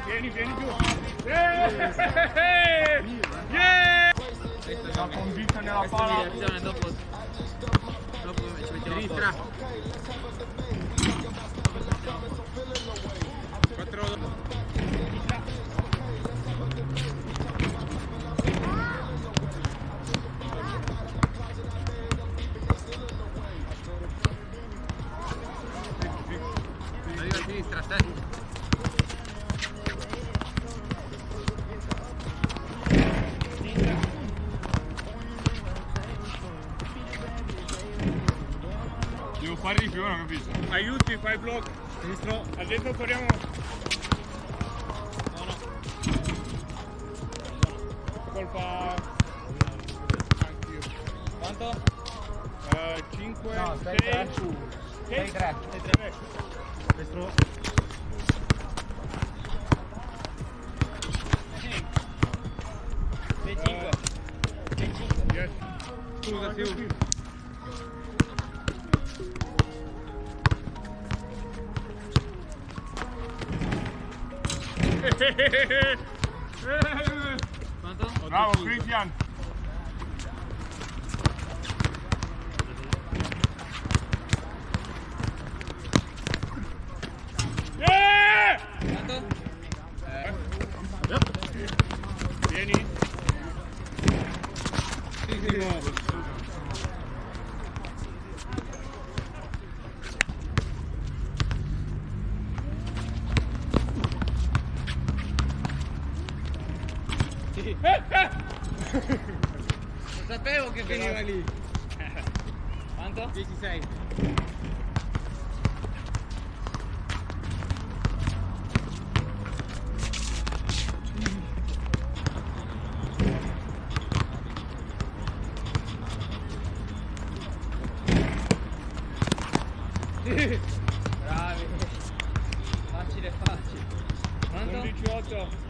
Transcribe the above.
Vieni giù. Yeah! La convinta nella pala. Dopo ci mettiamo Sinistra. 4. Arriva a sinistra, aspetta. Devo fare di più, non capisco. Aiuti, fai block. Sinistro. Adesso corriamo. No. Colpa. Anch'io. Quanto? 5. No, 6, 3. 6, 3. Destro. Yes. Scusa, più. Quanto? Bravo, Christian. Yeah! Quanto? Vieni. Di nuovo. Lo sapevo che veniva lì. Quanto? 16. Bravi. Facile. Quanto? 18.